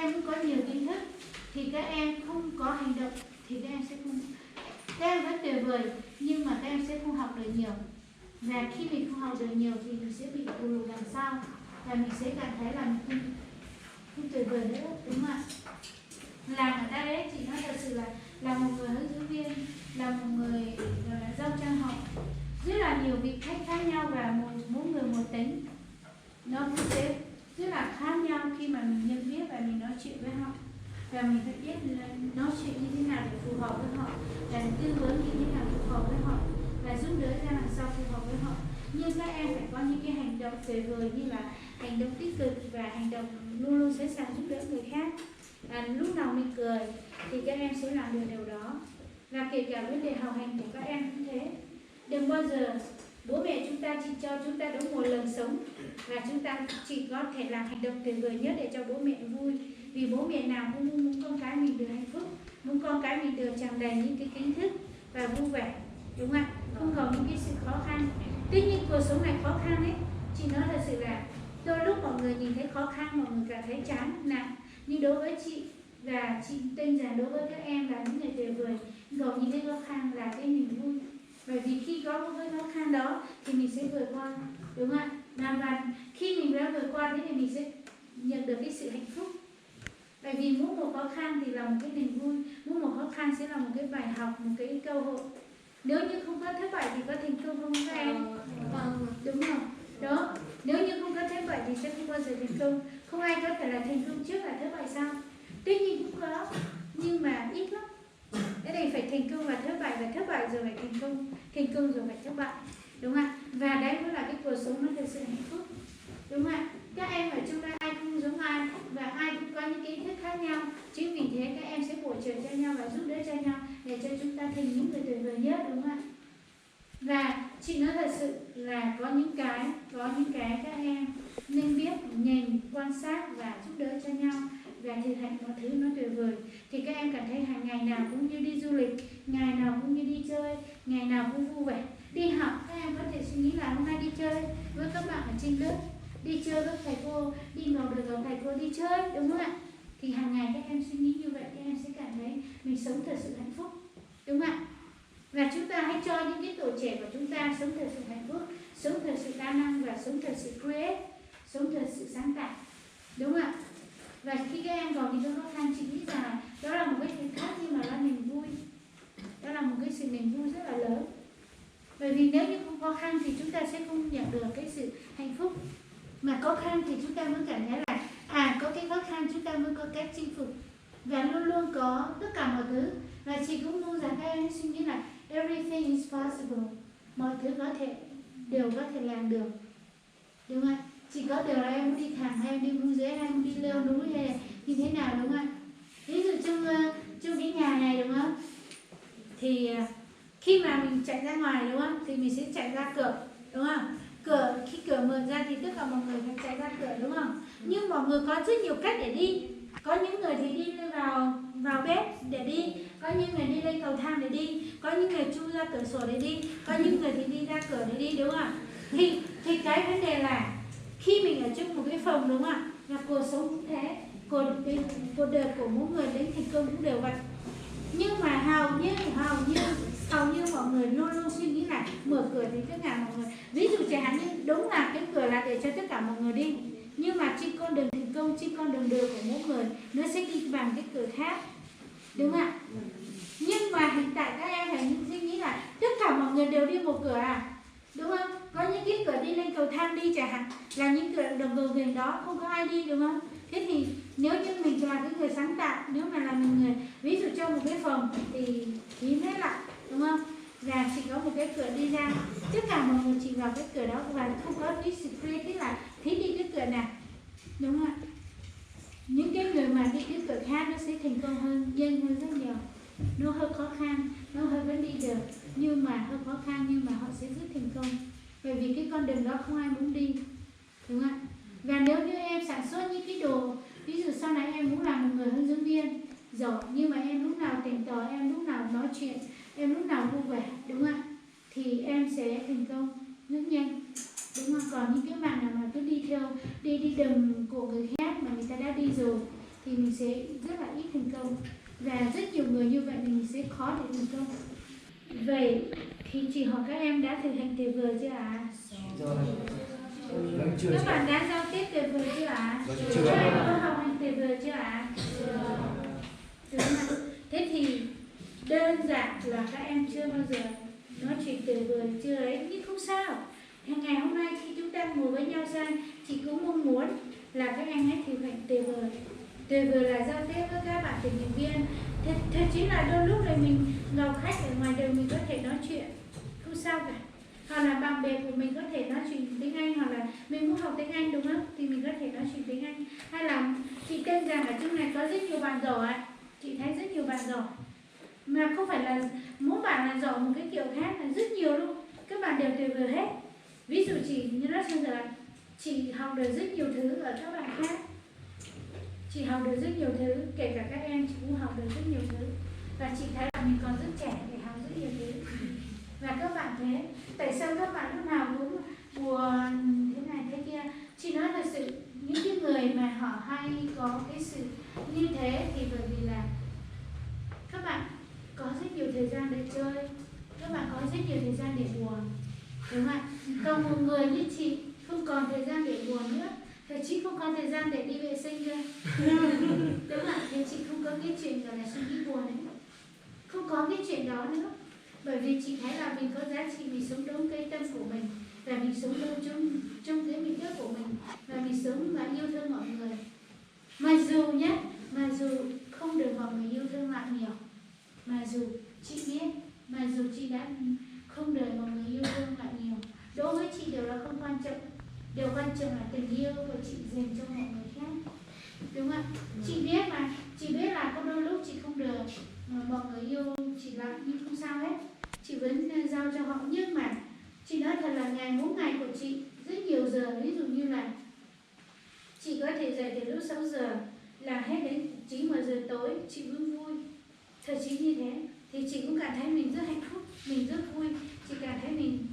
em cũng có nhiều kiến thức thì các em không có hành động thì các em sẽ không, các em vẫn tuyệt vời nhưng mà các em sẽ không học được nhiều. Và khi mình không học được nhiều thì mình sẽ bị tụt lùi đằng sau và mình sẽ cảm thấy là mình không tuyệt vời nữa, đúng không ạ? Làm ở đây ấy, chị nói thật sự là một người hướng dẫn viên, là một người dâu trang học, rất là nhiều vị khách khác nhau và mỗi người một tính, nó cũng sẽ rất là khác nhau khi mà mình nhận biết và mình nói chuyện với họ, và mình phải biết là nói chuyện như thế nào để phù hợp với họ, và tư vấn như thế nào phù hợp với họ, và giúp đỡ ra làm sao phù hợp với họ. Nhưng các em phải có những cái hành động tuyệt vời như là hành động tích cực và hành động luôn luôn sẵn sàng giúp đỡ người khác. Lúc nào mình cười thì các em sẽ làm được điều đó. Và kể cả vấn đề học hành của các em cũng thế. Đừng bao giờ bố mẹ chúng ta chỉ cho chúng ta đúng một lần sống và chúng ta chỉ có thể làm hành động tuyệt vời nhất để cho bố mẹ vui. Vì bố mẹ nào cũng muốn con cái mình được hạnh phúc, muốn con cái mình được tràn đầy những cái kiến thức và vui vẻ, đúng không ạ? Không còn những cái sự khó khăn. Tuy nhiên cuộc sống này khó khăn ấy, chị nói thật sự là đôi lúc mọi người nhìn thấy khó khăn, mọi người cảm thấy chán nặng, nhưng đối với chị và chị tin rằng đối với các em là những người tuyệt vời, còn những cái khó khăn là cái niềm vui. Bởi vì khi có một cái khó khăn đó thì mình sẽ vượt qua, đúng không ạ? Và khi mình đã vượt qua thế thì mình sẽ nhận được cái sự hạnh phúc. Bởi vì mỗi một khó khăn thì là một cái niềm vui, mỗi một khó khăn sẽ là một cái bài học, một cái cơ hội. Nếu như không có thất bại thì có thành công không các em? Đúng không? Đó, nếu như không có thất bại thì sẽ không bao giờ thành công. Không ai có thể là thành công trước là thất bại sao? Tuy nhiên cũng có, nhưng mà ít lắm. Cái này phải thành công và thất bại rồi phải thành công rồi phải thất bại, đúng không ạ? Và đấy mới là cái cuộc sống nó thật sự hạnh phúc, đúng không ạ? Các em ở trong đây ai cũng giống ai và ai cũng có những kiến thức khác nhau, chính vì thế các em sẽ bổ trợ cho nhau và giúp đỡ cho nhau để cho chúng ta thành những người tuyệt vời nhất, đúng không ạ? Và chị nói thật sự là có những cái các em nên biết nhìn, quan sát và giúp đỡ cho nhau và thực hành mọi thứ nó tuyệt vời, thì các em cảm thấy hàng ngày nào cũng như đi du lịch, ngày nào cũng như đi chơi, ngày nào cũng vui vẻ. Đi học các em có thể suy nghĩ là hôm nay đi chơi với các bạn ở trên lớp, đi chơi với thầy cô, đi ngồi được gặp thầy cô đi chơi, đúng không ạ? Thì hàng ngày các em suy nghĩ như vậy, các em sẽ cảm thấy mình sống thật sự hạnh phúc, đúng không ạ? Và chúng ta hãy cho những cái tuổi trẻ của chúng ta sống thật sự hạnh phúc, sống thật sự đa năng và sống thật sự create, sống thật sự sáng tạo, đúng không ạ? Và khi các em còn những cái khó khăn, chị nghĩ rằng đó là một cái chuyện khác nhưng mà là niềm vui, đó là một cái sự niềm vui rất là lớn. Bởi vì nếu như không khó khăn thì chúng ta sẽ không nhận được cái sự hạnh phúc, mà khó khăn thì chúng ta mới cảm thấy là có cái khó khăn chúng ta mới có cách chinh phục và luôn luôn có tất cả mọi thứ. Và chị cũng mong rằng các em suy nghĩ là everything is possible, mọi thứ đều có thể làm được, đúng không ạ? Chỉ có điều là em đi thẳng hay em đi xuống dưới hay em đi leo núi hay là như thế nào, đúng không ạ? Ví dụ trong cái nhà này, đúng không? Thì khi mà mình chạy ra ngoài, đúng không? Thì mình sẽ chạy ra cửa, đúng không? Khi cửa mở ra thì tất cả mọi người phải chạy ra cửa, đúng không? Nhưng mọi người có rất nhiều cách để đi. Có những người thì đi vào bếp để đi, có những người đi lên cầu thang để đi, có những người chui ra cửa sổ để đi, có những người thì đi ra cửa để đi, đúng không ạ? Thì cái vấn đề là khi mình ở trong một cái phòng, đúng không ạ? Và cuộc sống cũng thế, cuộc đời của mỗi người đến thành công cũng đều vậy. Nhưng mà hầu như mọi người luôn luôn suy nghĩ là mở cửa thì tất cả mọi người, ví dụ chẳng hạn như đúng là cái cửa là để cho tất cả mọi người đi, nhưng mà trên con đường thành công, trên con đường của mỗi người nó sẽ đi bằng cái cửa khác, đúng không ạ? Nhưng mà hiện tại các em phải suy nghĩ là tất cả mọi người đều đi một cửa đúng không? Có những cái cửa đi lên cầu thang đi chẳng hạn là những cửa đồng cầu gần đó không có ai đi, đúng không? Thế thì nếu như mình là cái người sáng tạo, nếu mà là mình người ví dụ trong một cái phòng thì hiếm hết lại, đúng không? Và chỉ có một cái cửa đi ra, tất cả mọi người chỉ vào cái cửa đó và không có cái secret, tức là thích đi cái cửa nào, đúng không ạ? Những cái người mà đi cái cửa khác nó sẽ thành công hơn, nhanh hơn rất nhiều. Nó hơi khó khăn, nó hơi vẫn đi được, nhưng mà hơi khó khăn nhưng mà họ sẽ rất thành công. Bởi vì cái con đường đó không ai muốn đi, đúng không ạ? Và nếu như em sản xuất những cái đồ, ví dụ sau này em muốn làm một người hướng dẫn viên giỏi, nhưng mà em lúc nào tỉnh táo, em lúc nào nói chuyện, em lúc nào vui vẻ, đúng không ạ? Thì em sẽ thành công rất nhanh, đúng không? Còn những cái bạn nào mà cứ đi theo đi đầm của người khác mà người ta đã đi rồi thì mình sẽ rất là ít thành công, và rất nhiều người như vậy thì mình sẽ khó để thành công. Vậy thì chị hỏi các em đã thực hành tuyệt vời chưa ạ? Các bạn đã giao tiếp tuyệt vời chưa ạ? Các em có học hành tuyệt vời chưa ạ? Đúng không? Thế thì đơn giản là các em chưa bao giờ nói chuyện tuyệt vời chưa ấy, nhưng không sao. Ngày hôm nay khi chúng ta ngồi với nhau ra, chị cũng mong muốn là các em hãy thực hành tuyệt vời. Tuyệt vời là giao tiếp với các bạn tình nguyện viên. Thật chính là đôi lúc này mình gặp khách ở ngoài đường mình có thể nói chuyện, không sao cả. Hoặc là bạn bè của mình có thể nói chuyện tiếng Anh, hoặc là mình muốn học tiếng Anh đúng không? Thì mình có thể nói chuyện tiếng Anh. Hay là chị tin rằng ở trong này có rất nhiều bạn giỏi, chị thấy rất nhiều bạn giỏi. Mà không phải là mỗi bạn là giỏi một cái kiểu khác, là rất nhiều luôn. Các bạn đều tuyệt vời hết. Ví dụ chị như rất bây giờ chị học được rất nhiều thứ ở các bạn khác. Chị học được rất nhiều thứ, kể cả các em chị cũng học được rất nhiều thứ. Và chị thấy là mình còn rất trẻ để học rất nhiều thứ. Và các bạn thế, tại sao các bạn lúc nào cũng buồn thế này thế kia? Chị nói thật sự, những cái người mà họ hay có cái sự như thế thì bởi vì là các bạn có rất nhiều thời gian để chơi, các bạn có rất nhiều thời gian để buồn, đúng không ạ? Còn một người như chị không còn thời gian để buồn nữa, thì chị không có thời gian để đi vệ sinh nữa, đúng không ạ? Thì chị không có cái chuyện gọi là suy nghĩ buồn ấy, không có cái chuyện đó nữa. Bởi vì chị thấy là mình có giá trị, mình sống đúng cái tâm của mình, và mình sống đúng trong cái mục đích của mình, và mình sống và yêu thương mọi người. Mặc dù không được mọi người yêu thương lại nhiều, mặc dù chị biết, mặc dù chị đã không được mọi người yêu thương lại nhiều, đối với chị điều đó không quan trọng. Điều quan trọng là tình yêu của chị dành cho mọi người khác, đúng không? Chị biết mà, chị biết là có đôi lúc chị không được mọi người yêu chị lại, nhưng không sao hết, chị vẫn giao cho họ. Nhưng mà chị nói thật là mỗi ngày của chị rất nhiều giờ, ví dụ như là chị có thể dậy từ lúc 6 giờ là hết đến 9-10 giờ tối, chị vẫn vui. Thật chính như thế thì chị cũng cảm thấy mình rất hạnh phúc, mình rất vui. Chị cảm thấy mình,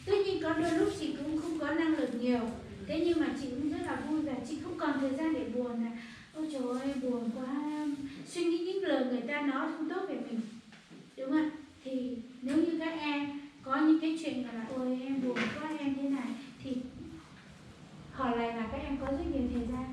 tuy nhiên có đôi lúc chị cũng không có năng lực nhiều, thế nhưng mà chị cũng rất là vui, và chị không còn thời gian để buồn là ôi trời ơi buồn quá, suy nghĩ những lời người ta nói không tốt về mình, đúng không? Thì nếu như các em có những cái chuyện là ôi em buồn quá, em thế này, thì hỏi lại là các em có rất nhiều thời gian,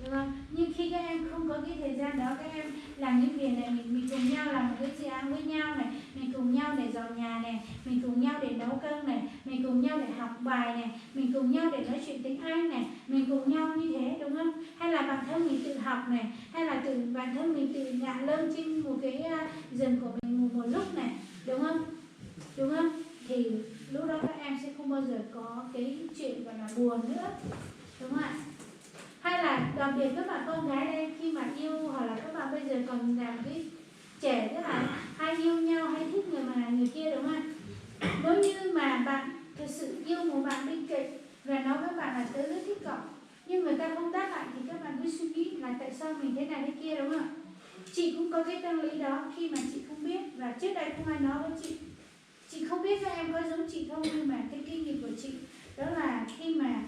đúng không? Nhưng khi các em không có cái thời gian đó, các em làm những việc này, mình cùng nhau làm một cái dự án với nhau này, mình cùng nhau để dọn nhà này, mình cùng nhau để nấu cơm này, mình cùng nhau để học bài này, mình cùng nhau để nói chuyện tiếng Anh này, mình cùng nhau như thế, đúng không? Hay là bản thân mình tự học này, hay là bản thân mình tự ngả lưng trên một cái rừng của mình một lúc này, đúng không? Đúng không? Thì lúc đó các em sẽ không bao giờ có cái chuyện gọi là buồn nữa, đúng không ạ? Hay là đặc biệt các bạn con gái đây, khi mà yêu, hoặc là các bạn bây giờ còn làm cái trẻ rất là hay yêu nhau, hay thích người mà người kia, đúng không? Nếu như mà bạn thực sự yêu một bạn bên cạnh và nói với bạn là tớ rất thích cậu, nhưng người ta không đáp lại, thì các bạn cứ suy nghĩ là tại sao mình thế này thế kia, đúng không? Chị cũng có cái tâm lý đó khi mà chị không biết, và trước đây không ai nói với chị. Chị không biết các em có giống chị không, nhưng mà cái kinh nghiệm của chị đó là khi mà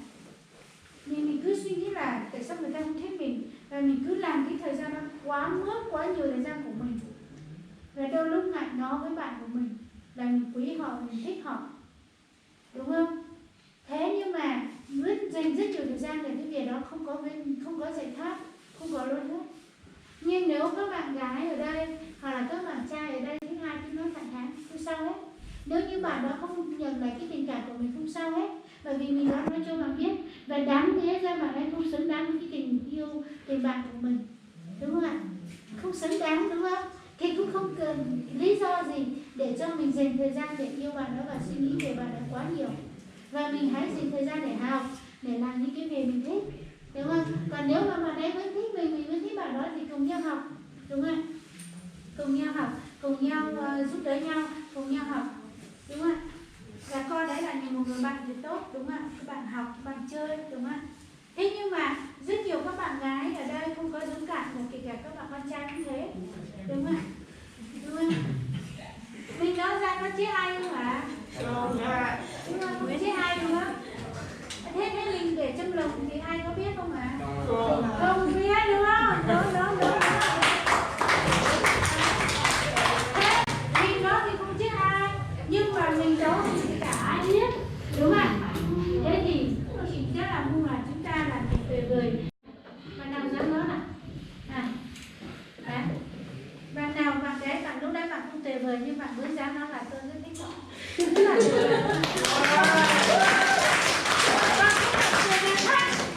mình cứ suy nghĩ là tại sao người ta không thích mình, và mình cứ làm cái thời gian đó quá nhiều thời gian của mình, và đôi lúc ngại nói với bạn của mình là mình quý họ, mình thích họ, đúng không? Thế nhưng mà vẫn dành rất nhiều thời gian để cái việc đó, không có giải pháp, không có lối thoát. Nhưng nếu các bạn gái ở đây hoặc là các bạn trai ở đây thứ hai cứ nói thẳng thắn, không sao hết. Nếu như bạn đó không nhận lại cái tình cảm của mình, không sao hết, bởi vì mình đã nói cho bạn biết, và đáng thế ra bạn ấy không xứng đáng với cái tình yêu, tình bạn của mình, đúng không ạ? Không xứng đáng, đúng không? Thì cũng không cần lý do gì để cho mình dành thời gian để yêu bạn đó và suy nghĩ về bạn đó quá nhiều. Và mình hãy dành thời gian để học, để làm những cái việc mình thích, đúng không? Còn nếu mà bạn ấy vẫn thích mình vẫn thích bạn đó thì cùng nhau học, đúng không? Cùng nhau học, cùng nhau giúp đỡ nhau, cùng nhau học, đúng không? Và coi đấy là một người bạn thì tốt, đúng không? Các bạn học, các bạn chơi, đúng không? Thế nhưng mà rất nhiều các bạn gái ở đây không có dũng cảm, và kể cả các bạn con trai cũng thế, đúng không? Đúng không? Mình nói ra nó chết ai không hả? Đúng không? Chết ai đúng không? Thế mình để trong lòng thì ai có biết không hả? Không biết, đúng không? Đúng vời. Bạn nào dám nói nào? Đấy. Bạn nào bạn đấy, bạn lúc đấy bạn không tuyệt vời nhưng bạn vẫn dám nói là tôi rất thích họ. Tức là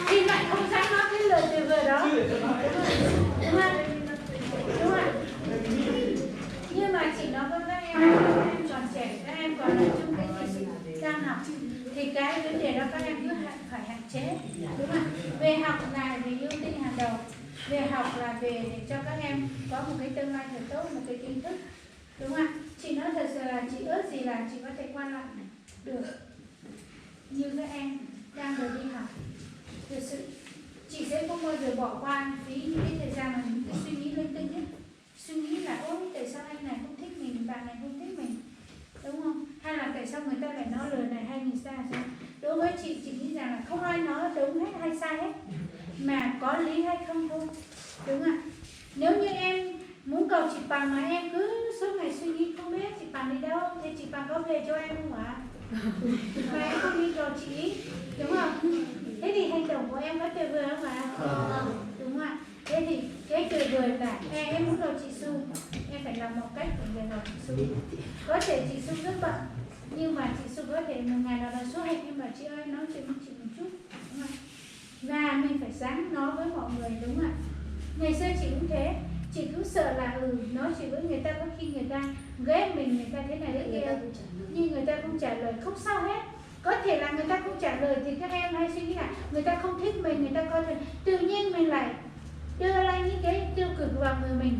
thì bạn không dám nói cái lời tuyệt vời đó. Đúng không? Đúng không? Nhưng mà chỉ nói với các em còn trẻ, các em còn là trong cái gì đang học thì cái vấn đề đó các em cứ phải hạn chế, đúng không? Về học là về ưu tiên hàng đầu, về học là về để cho các em có một cái tương lai thật tốt, một cái kiến thức, đúng không? Chị nói thật sự là chị ước gì là chị có thể qua lại được như các em đang được đi học. Thật sự chị sẽ không bao giờ bỏ qua phí những cái thời gian mà những cái suy nghĩ linh tinh ấy. Suy nghĩ là ôi tại sao anh này không thích mình, bạn này không thích mình, đúng không? Hay là tại sao người ta lại nói lời này hay người ta sao? Đối với chị nghĩ rằng là không ai nói đúng hết hay sai hết, mà có lý hay không thôi, đúng không? Nếu như em muốn cầu chị Bằng mà em cứ suốt ngày suy nghĩ không biết chị Bằng đi đâu thì chị Bằng có về cho em không ạ? Mà em không đi cầu chị, đúng không? Thế thì hành động của em có tuyệt vời không ạ? Đúng không ạ? Thế thì cái tuyệt vời là em muốn cầu chị Su, em phải làm một cách để về cầu chị Su. Có thể chị Su rất bận, nhưng mà chị Su có thể một ngày nào đó số hẹn em bảo chị ơi nói chuyện với chị một chút, đúng không? Và mình phải dám nói với mọi người, đúng không ạ? Ngày xưa chị cũng thế, chị cứ sợ là nói chuyện với người ta có khi người ta ghét mình, người ta thế này thế kia, nhưng người ta không trả lời, không sao hết. Có thể là người ta không trả lời thì các em hay suy nghĩ là người ta không thích mình, người ta coi thường, tự nhiên mình lại đưa ra những cái tiêu cực vào người mình,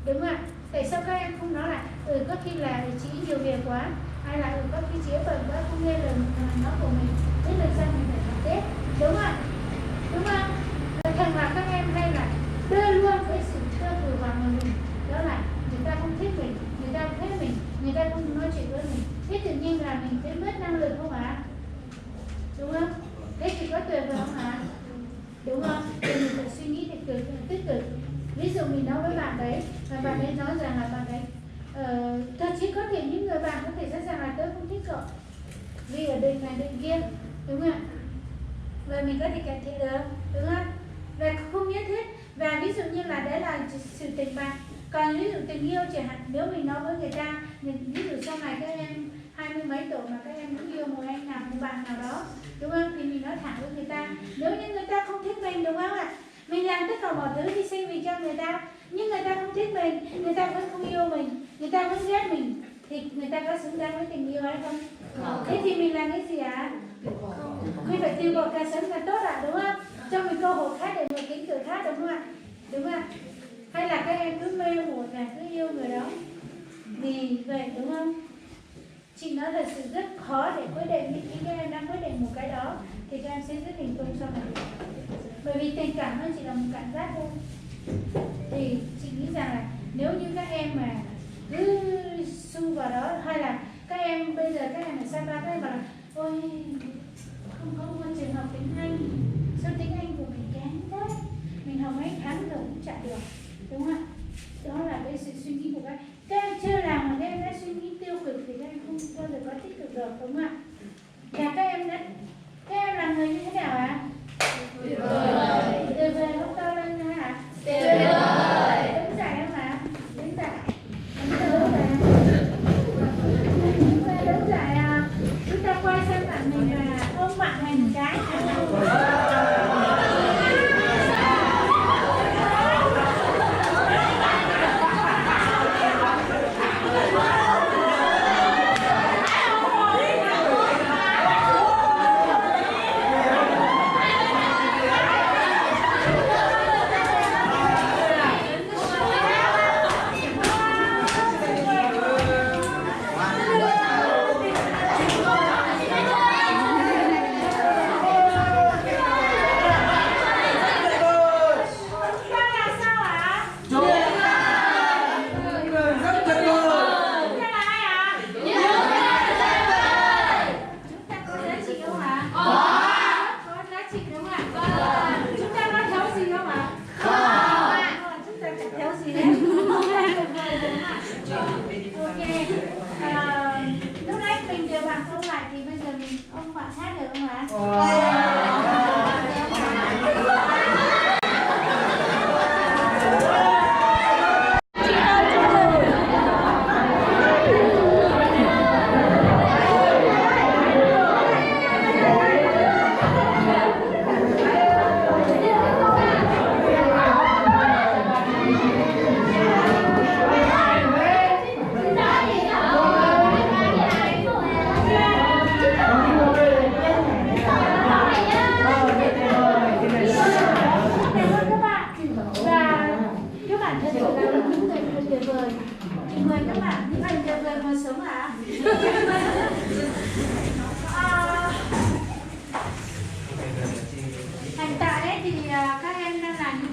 đúng không ạ? Tại sao các em không nói là có khi là chị nhiều việc quá, hay là có khi chị bận quá không nghe lời nói của mình, thế lần sau mình phải làm tiếp, đúng không ạ? Đúng không? Thường là các em hay là đưa luôn cái sự tiêu cực vào người mình, đó là người ta không thích mình, người ta không thích mình, người ta không nói chuyện với mình, thế tự nhiên là mình sẽ mất năng lượng không ạ? Đúng không? Thế chỉ có tuyệt vời không ạ? Đúng không? Thì mình phải suy nghĩ tích cực. Ví dụ mình nói với bạn đấy và bạn ấy nói rằng là bạn ấy thậm chí có thể những người bạn có thể sẵn sàng là tôi không thích cậu vì ở đây này đây kia, đúng không ạ? Và mình có thể cải thiện được, đúng không? Và không nhất thiết. Và ví dụ như là đấy là sự tình bạn. Còn ví dụ tình yêu chẳng hạn, nếu mình nói với người ta, ví dụ sau này các em 20 mấy tuổi mà các em cũng yêu một anh nào, một bạn nào đó, đúng không? Thì mình nói thẳng với người ta. Nếu như người ta không thích mình, đúng không ạ? Mình làm tất cả mọi thứ hy sinh vì cho người ta, nhưng người ta không thích mình, người ta vẫn không yêu mình, người ta vẫn ghét mình, thì người ta có xứng đáng với tình yêu hay không? Thế thì mình làm cái gì ạ? Mình phải tiêu bỏ càng sớm càng tốt ạ, đúng không? Cho mình cơ hội khác để một cánh cửa khác, đúng không ạ? Đúng không ạ? Hay là các em cứ mê một là cứ yêu người đó vì vậy, đúng không? Chị nói thật sự rất khó để quyết định, những các em đang quyết định một cái đó thì các em sẽ rất thành công sau này. Bởi vì tình cảm nó chỉ là một cảm giác thôi. Thì chị nghĩ rằng là nếu như các em mà cứ xu vào đó, hay là các em bây giờ các em ở xa ba, các em bảo là ôi không có môi trường học tiếng Anh, sao tiếng Anh của mình kém thế, mình học mấy tháng rồi cũng chả được, đúng không? Đó là cái sự suy nghĩ của các em chưa làm mà các em đã suy nghĩ tiêu cực thì các em không bao giờ có tích cực được, đúng không ạ? Và các em là người như thế nào ạ? Tuyệt vời. Tuyệt vời không to lên nữa hả? Tuyệt vời. Đứng dậy không ạ? Đứng dậy. Đứng dậy à? Chúng ta quay sang bạn mình là ôm bạn mình một cái.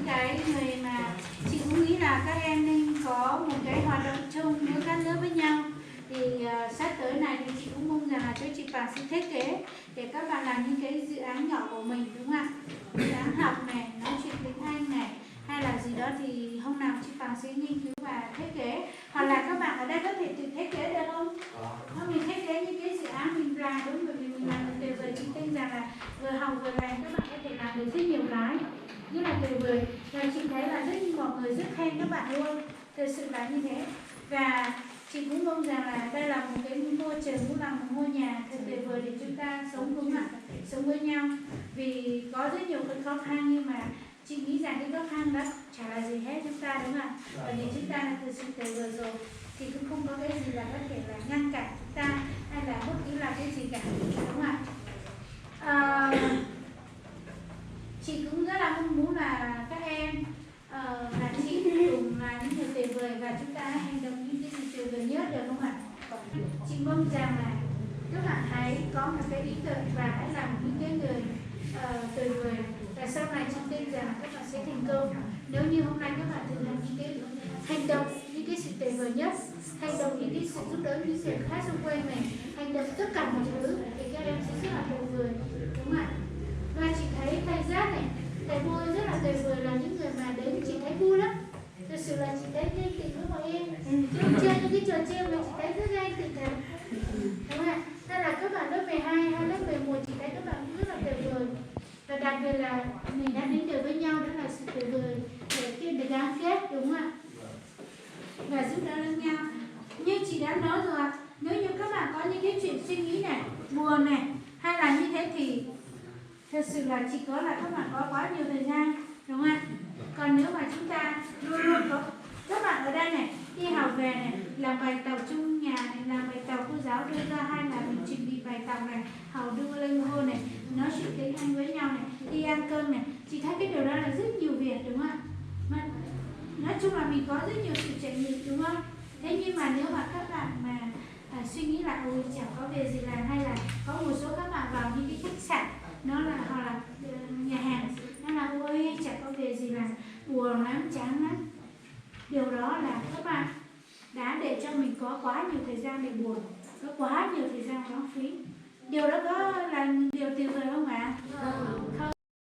cái người mà chị cũng nghĩ là các em nên có một cái hoạt động chung giữa các lớp với nhau. Thì sắp tới này thì chị cũng mong rằng là cho chị Bằng sẽ thiết kế để các bạn làm những cái dự án nhỏ của mình, đúng không ạ? Dự án học này, nói chuyện tiếng Anh này, hay là gì đó thì hôm nào chị Bằng sẽ nghiên cứu và thiết kế. Hoặc là các bạn ở đây có thể tự thiết kế được không? Mình thiết kế những cái dự án mình làm, đúng, bởi vì mình làm được tuyệt vời. Chị tin rằng là vừa học vừa làm các bạn có thể làm được rất nhiều cái rất là tuyệt vời. Và chị thấy là mọi người rất khen các bạn luôn, thực sự là như thế. Và chị cũng mong rằng là đây là một cái môi trường, cũng là một ngôi nhà thật tuyệt vời để chúng ta sống, đúng không ạ? Sống với nhau. Vì có rất nhiều cái khó khăn, nhưng mà chị nghĩ rằng cái khó khăn đó chả là gì hết chúng ta, đúng không ạ? Bởi vì chúng ta là thực sự tuyệt vời rồi thì cũng không có cái gì là có thể là ngăn cản chúng ta hay là bất cứ là cái gì cả, đúng không ạ? Chị cũng rất là mong muốn là các em và chị cùng là những người tuyệt vời và chúng ta hành động những cái gì tuyệt vời nhất, được không ạ? Chị mong rằng là các bạn hãy có một cái ý tưởng và hãy làm những cái người tuyệt vời, và sau này chị tin rằng các bạn sẽ thành công. Nếu như hôm nay các bạn thực hành những cái hành động, những cái sự tuyệt vời nhất, hành động những cái sự giúp đỡ những người khác xung quanh mình, hành động tất cả mọi thứ thì các em sẽ rất là tuyệt vời, đúng không ạ? Và chị thấy thầy Giác này, thầy vui rất là tuyệt vời, là những người mà đến chị thấy vui lắm. Thực sự là chị thấy ganh tị với mọi em. Chứ chơi những cái trò chơi mà chị thấy rất ganh tị thật, đúng không ạ? Nên là các bạn lớp 12 hay lớp 11 chị thấy các bạn cũng rất là tuyệt vời. Và đặc biệt là mình đã đến được với nhau, đó là sự tuyệt vời để kia được gắn kết, đúng không ạ? Và giúp đỡ lẫn nhau. Như chị đã nói rồi, nếu như các bạn có những cái chuyện suy nghĩ này, buồn này, hay là như thế thì thật sự là chỉ có là các bạn có quá nhiều thời gian, đúng không ạ? Còn nếu mà chúng ta luôn luôn có các bạn ở đây này, đi học về này, làm bài tập chung nhà này, làm bài tập cô giáo đưa ra, hay là mình chuẩn bị bài tập này, học đưa lên hô này, nói chuyện tiếng Anh với nhau này, đi ăn cơm này, chị thấy cái điều đó là rất nhiều việc, đúng không ạ? Mà nói chung là mình có rất nhiều sự trải nghiệm, đúng không? Thế nhưng mà nếu mà các bạn mà suy nghĩ là ôi chẳng có việc gì làm, hay là có một số các bạn vào những cái khách sạn, nó là hoặc là nhà hàng, nó là ôi chẳng có việc gì làm, buồn lắm, chán lắm. Điều đó là các bạn đã để cho mình có quá nhiều thời gian để buồn, có quá nhiều thời gian lãng phí. Điều đó có là điều tuyệt vời không ạ? Không.